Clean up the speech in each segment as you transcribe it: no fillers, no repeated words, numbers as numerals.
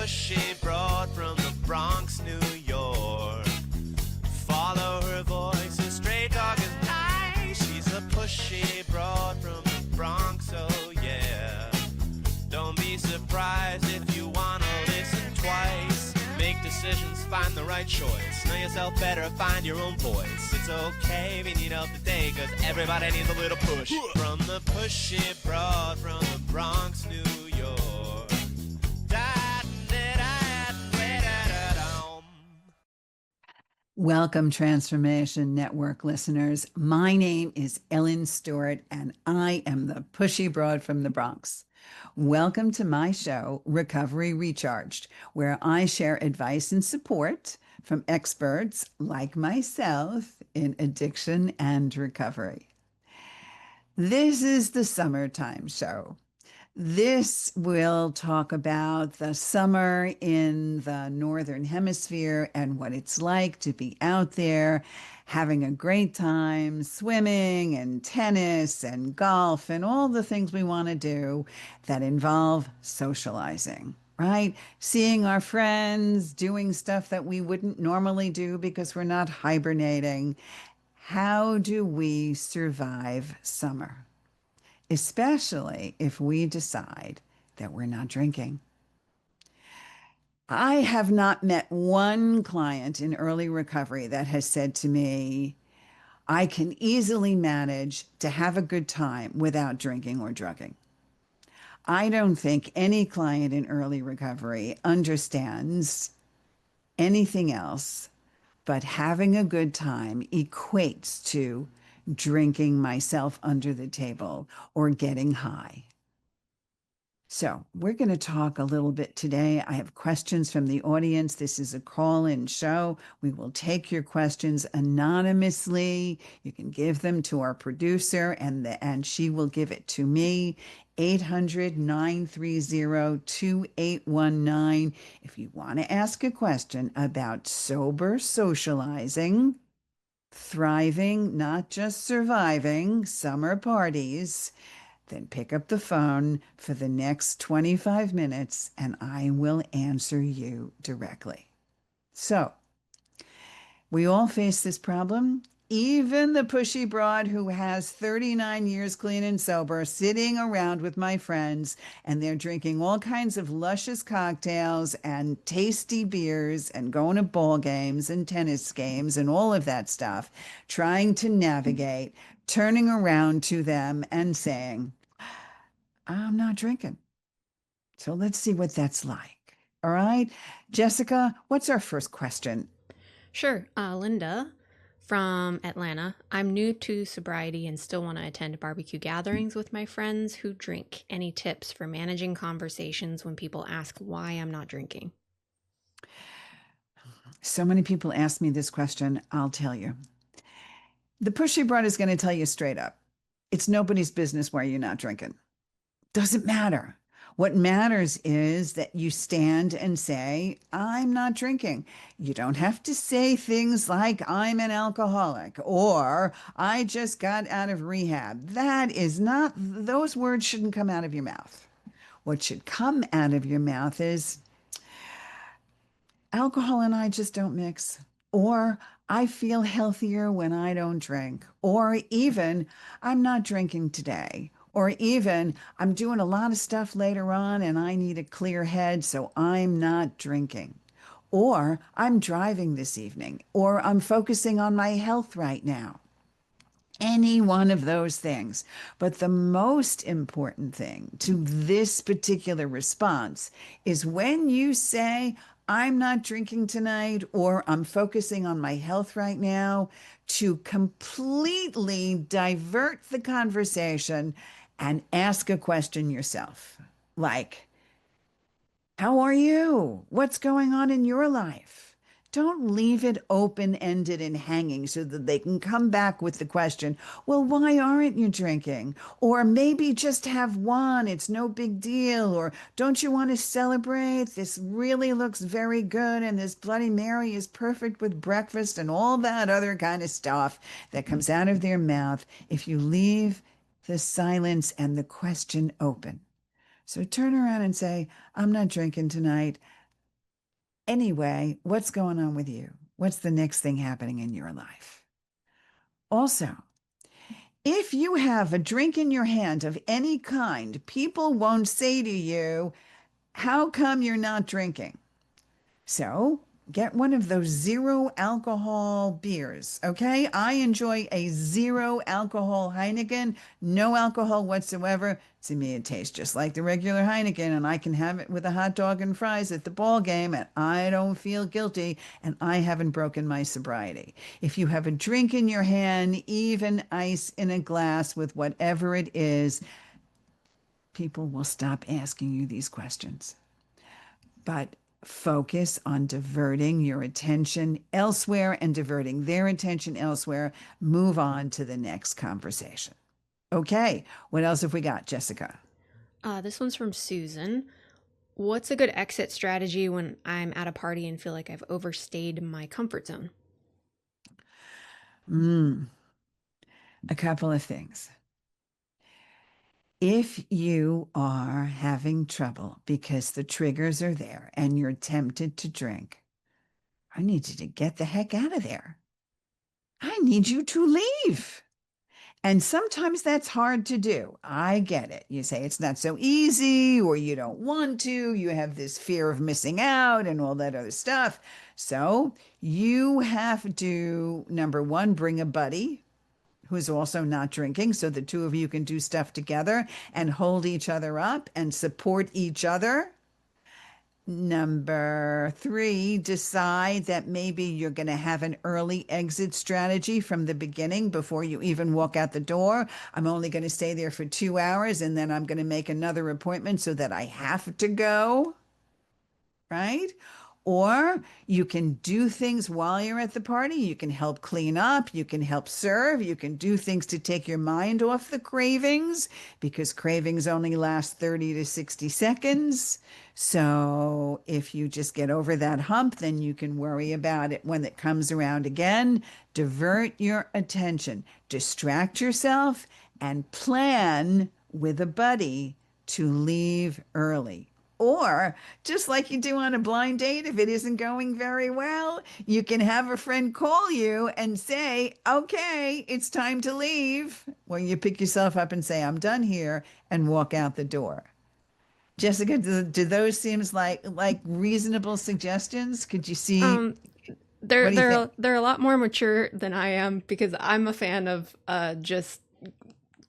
pushy broad from the Bronx, New York. Follow her voice, a stray dog is nice. She's a pushy broad from the Bronx, oh yeah. Don't be surprised if you wanna listen twice. Make decisions, find the right choice. Know yourself better, find your own voice. It's okay if you need help today, cause everybody needs a little push. From the pushy broad from the Bronx, New York. Welcome, Transformation Network listeners. My name is Ellen Stewart, and I am the pushy broad from the Bronx. Welcome to my show, Recovery Recharged, where I share advice and support from experts like myself in addiction and recovery. This is the summertime show. This will talk about the summer in the Northern Hemisphere and what it's like to be out there having a great time swimming and tennis and golf and all the things we want to do that involve socializing, right? Seeing our friends, doing stuff that we wouldn't normally do because we're not hibernating. How do we survive summer? Especially if we decide that we're not drinking. I have not met one client in early recovery that has said to me, I can easily manage to have a good time without drinking or drugging. I don't think any client in early recovery understands anything else but having a good time equates to drinking myself under the table or getting high. So we're going to talk a little bit today. I have questions from the audience. This is a call-in show. We will take your questions anonymously. You can give them to our producer and she will give it to me. 800-930-2819. If you want to ask a question about sober socializing, thriving, not just surviving, summer parties, then pick up the phone for the next 25 minutes and I will answer you directly. So, we all face this problem. Even the pushy broad who has 39 years clean and sober, sitting around with my friends, and they're drinking all kinds of luscious cocktails and tasty beers and going to ball games and tennis games and all of that stuff, trying to navigate, turning around to them and saying, I'm not drinking. So let's see what that's like. All right. Jessica, what's our first question? Sure. Linda from Atlanta. I'm new to sobriety and still want to attend barbecue gatherings with my friends who drink. Any tips for managing conversations when people ask why I'm not drinking? So many people ask me this question. I'll tell you. The pushy broad is going to tell you straight up. It's nobody's business why you're not drinking. Doesn't matter. What matters is that you stand and say, I'm not drinking. You don't have to say things like, I'm an alcoholic or I just got out of rehab. That is not, those words shouldn't come out of your mouth. What should come out of your mouth is, alcohol and I just don't mix. Or I feel healthier when I don't drink. Or even, I'm not drinking today. Or even, I'm doing a lot of stuff later on and I need a clear head, so I'm not drinking. Or I'm driving this evening. Or I'm focusing on my health right now. Any one of those things. But the most important thing to this particular response is when you say, I'm not drinking tonight, or I'm focusing on my health right now, to completely divert the conversation and ask a question yourself. Like, how are you? What's going on in your life? Don't leave it open-ended and hanging so that they can come back with the question, well, why aren't you drinking? Or maybe just have one, it's no big deal. Or don't you want to celebrate? This really looks very good and this Bloody Mary is perfect with breakfast and all that other kind of stuff that comes out of their mouth if you leave the silence and the question open. So turn around and say, I'm not drinking tonight. Anyway, what's going on with you? What's the next thing happening in your life? Also, if you have a drink in your hand of any kind, people won't say to you, how come you're not drinking? So get one of those zero alcohol beers. Okay. I enjoy a zero alcohol Heineken, no alcohol whatsoever. To me, it tastes just like the regular Heineken, and I can have it with a hot dog and fries at the ball game, and I don't feel guilty, and I haven't broken my sobriety. If you have a drink in your hand, even ice in a glass with whatever it is, people will stop asking you these questions. But focus on diverting your attention elsewhere and diverting their attention elsewhere. Move on to the next conversation. Okay, what else have we got, Jessica? This one's from Susan. What's a good exit strategy when I'm at a party and feel like I've overstayed my comfort zone? Mm, a couple of things. If you are having trouble because the triggers are there and you're tempted to drink, I need you to get the heck out of there. I need you to leave. And sometimes that's hard to do. I get it. You say it's not so easy, or you don't want to. You have this fear of missing out and all that other stuff. So you have to, number one, bring a buddy who's also not drinking so the two of you can do stuff together and hold each other up and support each other. Number three, decide that maybe you're going to have an early exit strategy from the beginning before you even walk out the door. I'm only going to stay there for 2 hours and then I'm going to make another appointment so that I have to go, right? Or you can do things while you're at the party. You can help clean up. You can help serve. You can do things to take your mind off the cravings because cravings only last 30 to 60 seconds. So if you just get over that hump, then you can worry about it when it comes around again. Divert your attention, distract yourself, and plan with a buddy to leave early. Or just like you do on a blind date, if it isn't going very well, you can have a friend call you and say, okay, it's time to leave. Well, you pick yourself up and say, I'm done here, and walk out the door. Jessica, do those seems like reasonable suggestions? Could you see? Um, What they're do you think? they're they're a lot more mature than I am because I'm a fan of just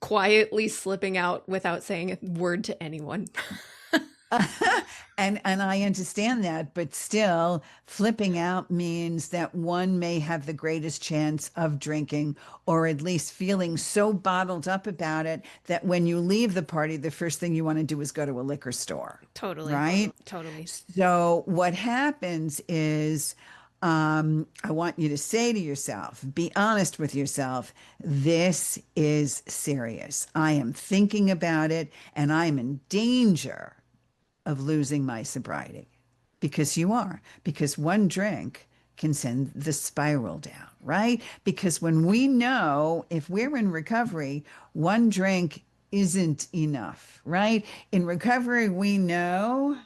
quietly slipping out without saying a word to anyone. And I understand that, but still, flipping out means that one may have the greatest chance of drinking, or at least feeling so bottled up about it that when you leave the party, the first thing you want to do is go to a liquor store, Totally, right? totally. So what happens is, I want you to say to yourself, be honest with yourself, this is serious. I am thinking about it and I'm in danger of losing my sobriety because you are, because one drink can send the spiral down, right? Because when we know if we're in recovery, one drink isn't enough, right? In recovery, we know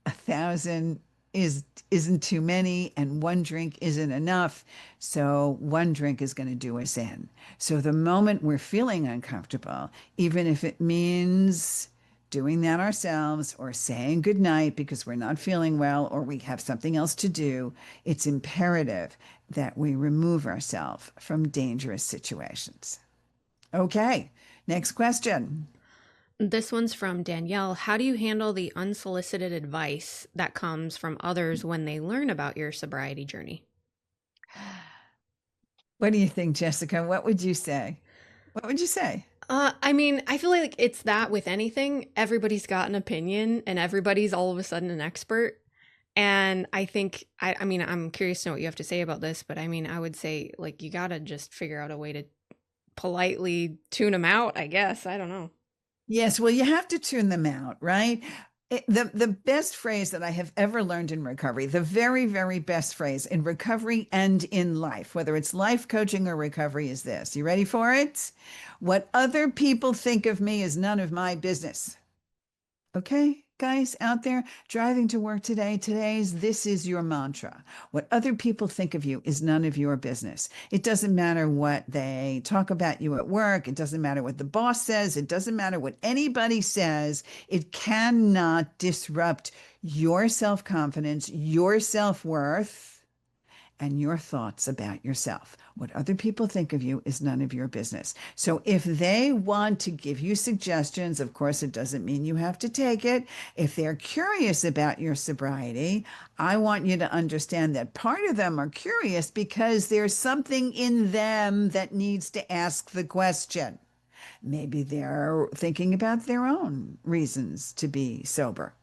1,000 is isn't too many and one drink isn't enough. So one drink is going to do us in. So the moment we're feeling uncomfortable, even if it means doing that ourselves or saying goodnight because we're not feeling well or we have something else to do, it's imperative that we remove ourselves from dangerous situations. Okay, next question. This one's from Danielle. How do you handle the unsolicited advice that comes from others when they learn about your sobriety journey? What do you think, Jessica? What would you say? What would you say? I mean, I feel like it's that with anything. Everybody's got an opinion and everybody's all of a sudden an expert. And I think, I mean, I'm curious to know what you have to say about this, but I mean, I would say, like, you gotta just figure out a way to politely tune them out, I guess. I don't know. Yes, well, you have to tune them out, right? The best phrase that I have ever learned in recovery, the very, very best phrase in recovery and in life, whether it's life coaching or recovery, is this. You ready for it? What other people think of me is none of my business. Okay? guys out there driving to work today, this is your mantra. What other people think of you is none of your business. It doesn't matter what they talk about you at work. It doesn't matter what the boss says. It doesn't matter what anybody says. It cannot disrupt your self-confidence, your self-worth, and your thoughts about yourself. What other people think of you is none of your business. So if they want to give you suggestions, of course, it doesn't mean you have to take it. If they're curious about your sobriety, I want you to understand that part of them are curious because there's something in them that needs to ask the question. Maybe they're thinking about their own reasons to be sober.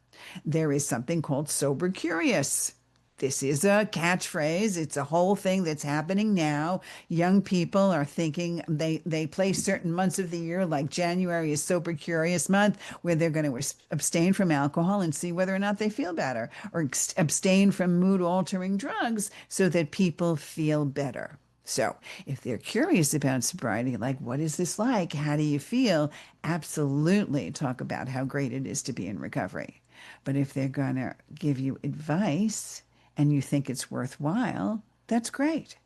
There is something called sober curious. This is a catchphrase. It's a whole thing that's happening now. Young people are thinking they place certain months of the year, like January is sober curious month, where they're going to abstain from alcohol and see whether or not they feel better, or abstain from mood altering drugs so that people feel better. So, if they're curious about sobriety, like what is this like? How do you feel? Absolutely talk about how great it is to be in recovery. But if they're going to give you advice and you think it's worthwhile, that's great.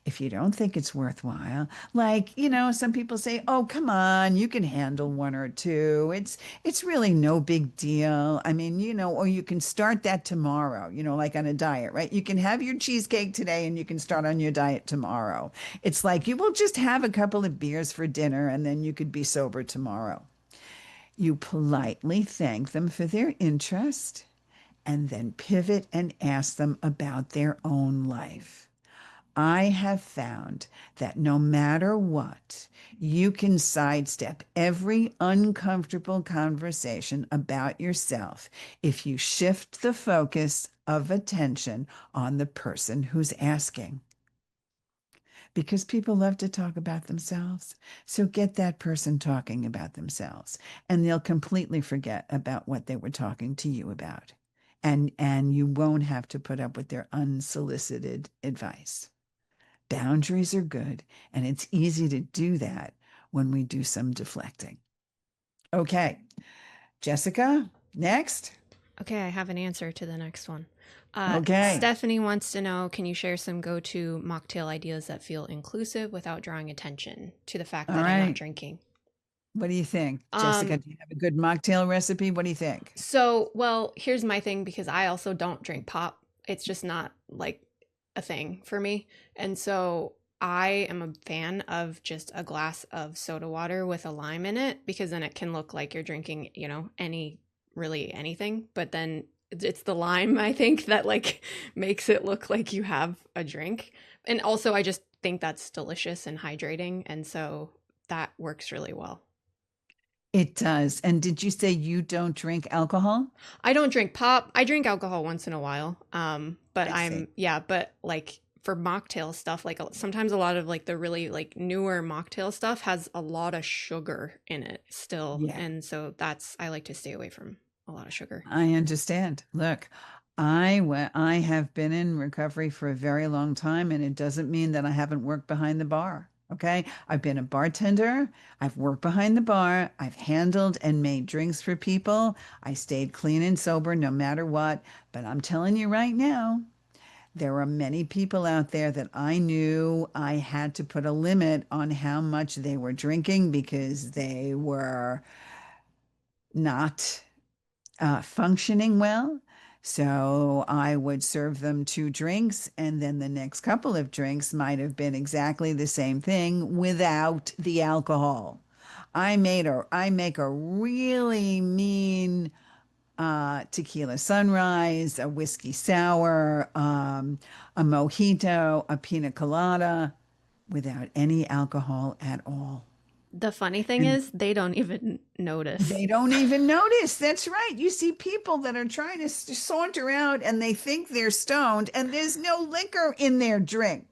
If you don't think it's worthwhile, like, some people say, "Oh, come on, you can handle one or two. It's really no big deal. I mean, or you can start that tomorrow, like on a diet, right? You can have your cheesecake today and you can start on your diet tomorrow. It's like you will just have a couple of beers for dinner and then you could be sober tomorrow." You politely thank them for their interest and then pivot and ask them about their own life. I have found that no matter what, you can sidestep every uncomfortable conversation about yourself if you shift the focus of attention on the person who's asking. Because people love to talk about themselves. So get that person talking about themselves, and they'll completely forget about what they were talking to you about. And you won't have to put up with their unsolicited advice. Boundaries are good, and it's easy to do that when we do some deflecting. Okay, Jessica, next. Okay, I have an answer to the next one. Okay. Stephanie wants to know, can you share some go-to mocktail ideas that feel inclusive without drawing attention to the fact All that I'm not right. drinking? What do you think? Um, Jessica, do you have a good mocktail recipe? What do you think? well, here's my thing because I also don't drink pop. It's just not like a thing for me. And so I am a fan of just a glass of soda water with a lime in it because then it can look like you're drinking, really anything. But then it's the lime, I think, that like makes it look like you have a drink. And also, I just think that's delicious and hydrating. And so that works really well. It does. And did you say you don't drink alcohol? I don't drink pop. I drink alcohol once in a while. But I see. yeah, but like for mocktail stuff, like sometimes a lot of like the really like newer mocktail stuff has a lot of sugar in it still. Yeah. And so I like to stay away from a lot of sugar. I understand. Look, I have been in recovery for a very long time, and it doesn't mean that I haven't worked behind the bar. Okay. I've been a bartender. I've worked behind the bar. I've handled and made drinks for people. I stayed clean and sober no matter what. But I'm telling you right now, there are many people out there that I knew I had to put a limit on how much they were drinking because they were not functioning well. So I would serve them two drinks, and then the next couple of drinks might have been exactly the same thing without the alcohol. I make a really mean tequila sunrise, a whiskey sour, a mojito, a pina colada without any alcohol at all. The funny thing And is, they don't even notice. they don't even notice. That's right. You see people that are trying to saunter out and they think they're stoned and there's no liquor in their drink.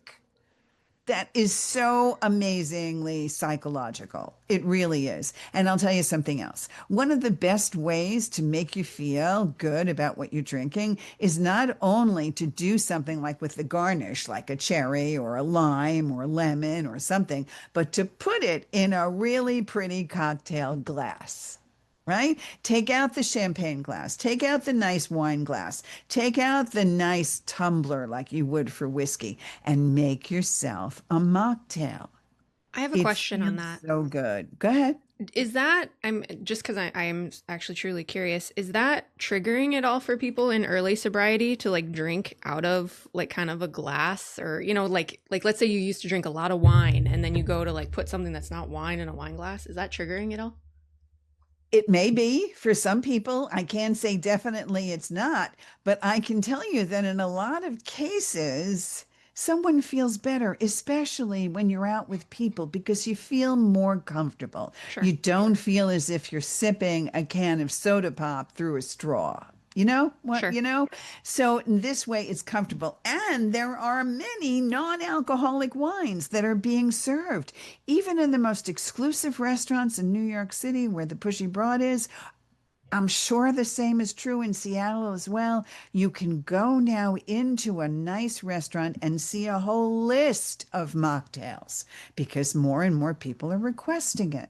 That is so amazingly psychological. It really is. And I'll tell you something else. One of the best ways to make you feel good about what you're drinking is not only to do something like with the garnish, like a cherry or a lime or lemon or something, but to put it in a really pretty cocktail glass. right? Take out the champagne glass, take out the nice wine glass, take out the nice tumbler like you would for whiskey, and make yourself a mocktail. I have a It question on feels that. so good. Go ahead. Is that, I'm just because I am actually truly curious, is that triggering at all for people in early sobriety to like drink out of like kind of a glass, or like let's say you used to drink a lot of wine and then you go to like put something that's not wine in a wine glass? Is that triggering at all? It may be for some people. I can't say definitely it's not, but I can tell you that in a lot of cases, someone feels better, especially when you're out with people, because you feel more comfortable. Sure. You don't feel as if you're sipping a can of soda pop through a straw. You know what, Sure. So in this way, it's comfortable. And there are many non-alcoholic wines that are being served. Even in the most exclusive restaurants in New York City, where the Pushy Broad is, I'm sure the same is true in Seattle as well. You can go now into a nice restaurant and see a whole list of mocktails because more and more people are requesting it.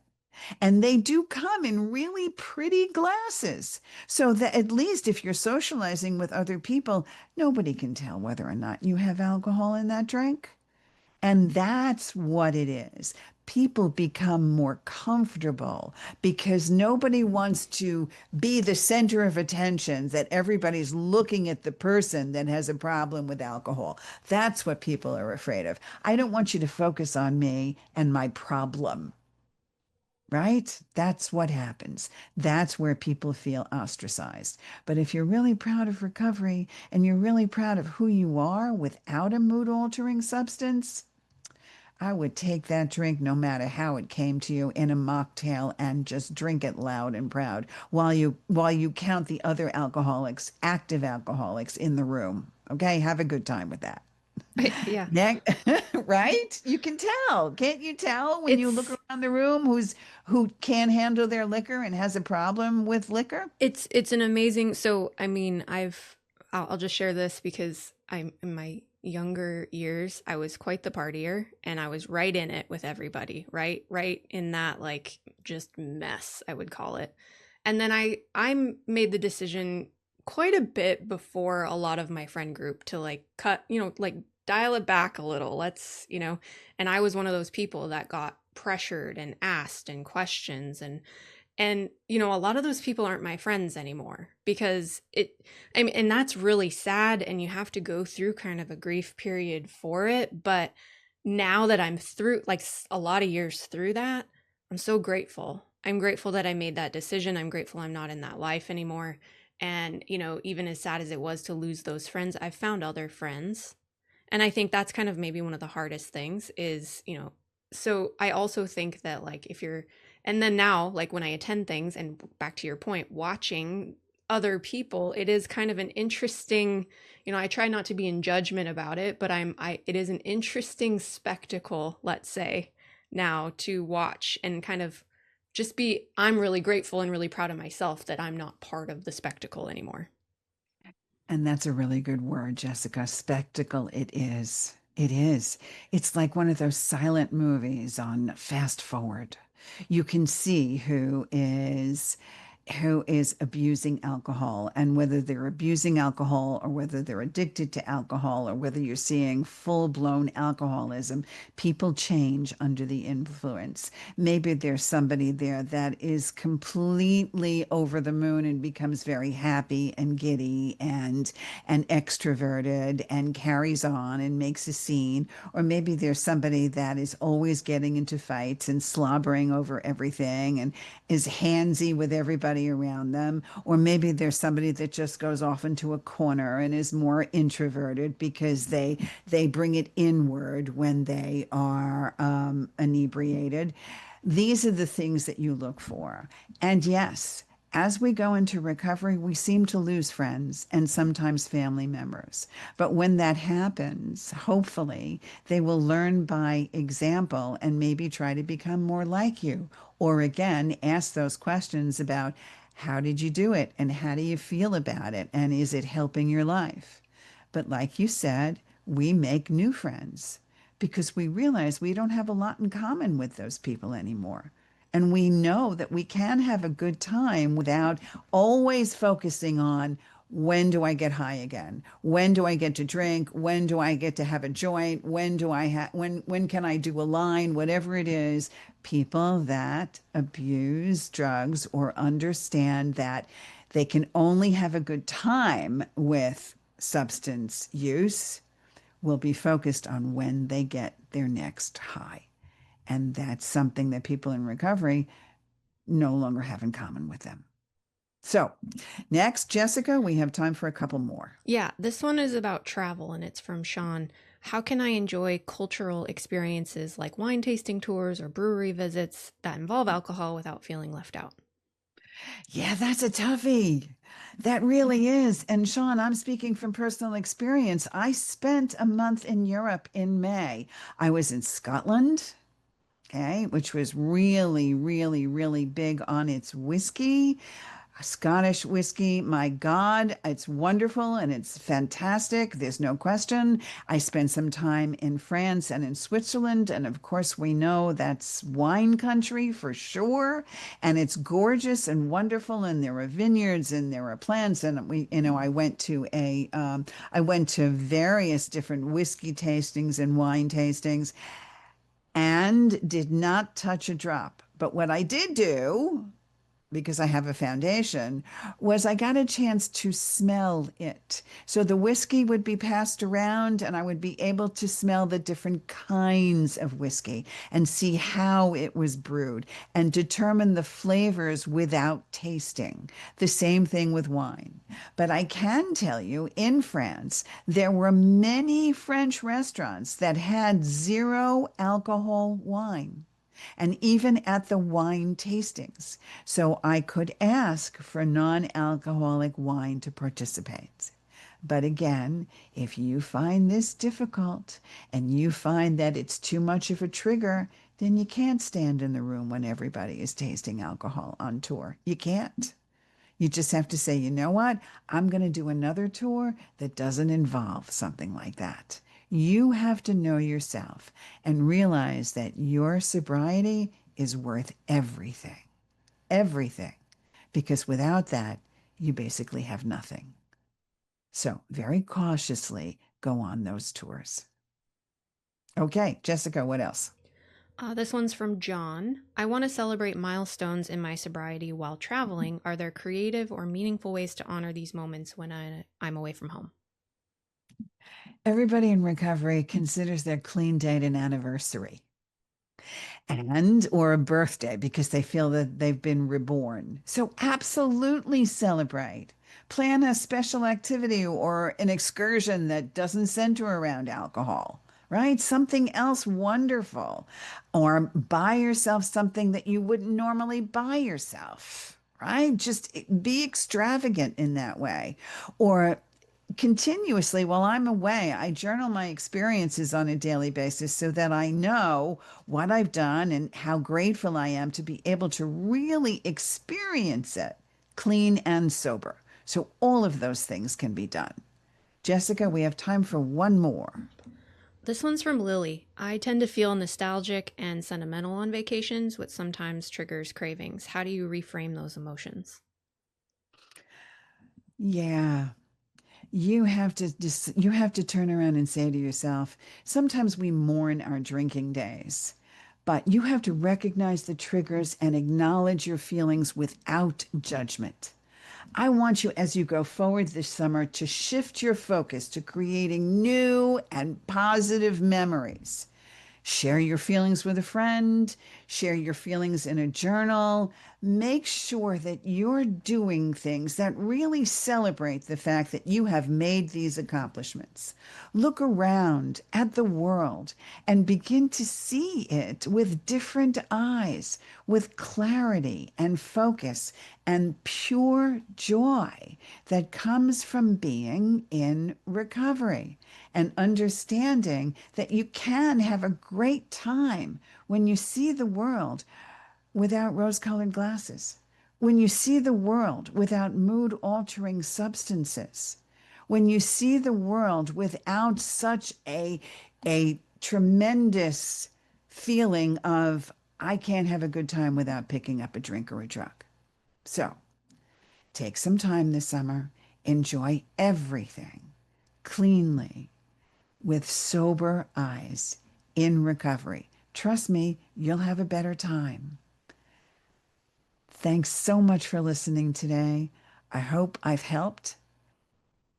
And they do come in really pretty glasses. So that at least if you're socializing with other people, nobody can tell whether or not you have alcohol in that drink. And that's what it is. People become more comfortable because nobody wants to be the center of attention, that everybody's looking at the person that has a problem with alcohol. That's what people are afraid of. I don't want you to focus on me and my problem, right? That's what happens. That's where people feel ostracized. But if you're really proud of recovery and you're really proud of who you are without a mood altering substance, I would take that drink no matter how it came to you in a mocktail and just drink it loud and proud while you count the other alcoholics, active alcoholics in the room. Okay, have a good time with that. Yeah. Next, right? You can tell. Can't you tell when you look It's around the room who can't handle their liquor and has a problem with liquor? it's an amazing, so I mean, I'll just share this because I'm in my younger years, I was quite the partier and I was right in it with everybody, right in that like just mess, I would call it. And then I made the decision quite a bit before a lot of my friend group to like cut, like dial it back a little. And I was one of those people that got pressured and asked and questions, and a lot of those people aren't my friends anymore because I mean, and that's really sad, and you have to go through kind of a grief period for it. But now that I'm through like a lot of years through that, I'm so grateful. I'm grateful that I made that decision. I'm grateful I'm not in that life anymore. And even as sad as it was to lose those friends, I've found other friends. And I think that's kind of maybe one of the hardest things is, so I also think that like if you're, and then now like when I attend things, and back to your point, watching other people, it is kind of an interesting, I try not to be in judgment about it, but it is an interesting spectacle, let's say, now to watch and kind of just be, I'm really grateful and really proud of myself that I'm not part of the spectacle anymore. And that's a really good word, Jessica. Spectacle it is. It is. It's like one of those silent movies on fast forward. You can see who is abusing alcohol, and whether they're abusing alcohol or whether they're addicted to alcohol or whether you're seeing full-blown alcoholism. People change under the influence. Maybe there's somebody there that is completely over the moon and becomes very happy and giddy and extroverted and carries on and makes a scene. Or maybe there's somebody that is always getting into fights and slobbering over everything and is handsy with everybody around them. Or maybe there's somebody that just goes off into a corner and is more introverted because they bring it inward when they are inebriated. These are the things that you look for. And yes, as we go into recovery, we seem to lose friends and sometimes family members. But when that happens, hopefully they will learn by example and maybe try to become more like you. Or again, ask those questions about how did you do it and how do you feel about it and is it helping your life? But like you said, we make new friends because we realize we don't have a lot in common with those people anymore. And we know that we can have a good time without always focusing on when do I get high again? When do I get to drink? When do I get to have a joint? When can I do a line? Whatever it is, people that abuse drugs or understand that they can only have a good time with substance use will be focused on when they get their next high. And that's something that people in recovery no longer have in common with them. So, next, Jessica, we have time for a couple more. Yeah, this one is about travel and it's from Sean. How can I enjoy cultural experiences like wine tasting tours or brewery visits that involve alcohol without feeling left out? Yeah, that's a toughie. That really is. And Sean, I'm speaking from personal experience. I spent a month in Europe in May. I was in Scotland, okay, which was really, really, really big on its whiskey. Scottish whiskey, my God, it's wonderful and it's fantastic. There's no question. I spent some time in France and in Switzerland. And of course, we know that's wine country for sure. And it's gorgeous and wonderful. And there are vineyards and there are plants. And I went to various different whiskey tastings and wine tastings and did not touch a drop. But what I did do, because I have a foundation, was I got a chance to smell it. So the whiskey would be passed around and I would be able to smell the different kinds of whiskey and see how it was brewed and determine the flavors without tasting. The same thing with wine. But I can tell you in France, there were many French restaurants that had zero alcohol wine and even at the wine tastings. So I could ask for non-alcoholic wine to participate. But again, if you find this difficult and you find that it's too much of a trigger, then you can't stand in the room when everybody is tasting alcohol on tour. You can't. You just have to say, you know what? I'm going to do another tour that doesn't involve something like that. You have to know yourself and realize that your sobriety is worth everything, everything, because without that, you basically have nothing. So, very cautiously go on those tours. Okay, Jessica, what else? This one's from John. I want to celebrate milestones in my sobriety while traveling. Are there creative or meaningful ways to honor these moments when I'm away from home? Everybody in recovery considers their clean date an anniversary and or a birthday because they feel that they've been reborn. So absolutely celebrate. Plan a special activity or an excursion that doesn't center around alcohol, right? Something else wonderful. Or buy yourself something that you wouldn't normally buy yourself, right? Just be extravagant in that way. Or continuously while I'm away, I journal my experiences on a daily basis so that I know what I've done and how grateful I am to be able to really experience it clean and sober. So all of those things can be done. Jessica, we have time for one more. This one's from Lily. I tend to feel nostalgic and sentimental on vacations, which sometimes triggers cravings. How do you reframe those emotions? Yeah. You have to turn around and say to yourself, sometimes we mourn our drinking days, but you have to recognize the triggers and acknowledge your feelings without judgment. I want you, as you go forward this summer, to shift your focus to creating new and positive memories. Share your feelings with a friend, share your feelings in a journal. Make sure that you're doing things that really celebrate the fact that you have made these accomplishments. Look around at the world and begin to see it with different eyes, with clarity and focus and pure joy that comes from being in recovery and understanding that you can have a great time when you see the world without rose colored glasses, when you see the world without mood altering substances, when you see the world without such a tremendous feeling of I can't have a good time without picking up a drink or a drug. So take some time this summer, enjoy everything cleanly with sober eyes in recovery. Trust me, you'll have a better time. Thanks so much for listening today. I hope I've helped.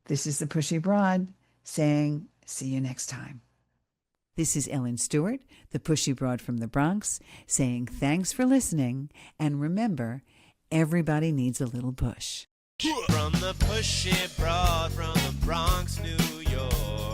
This is the Pushy Broad saying, see you next time. This is Ellen Stewart, the Pushy Broad from the Bronx, saying thanks for listening, and remember, everybody needs a little push. From the pushy broad from the Bronx, New York.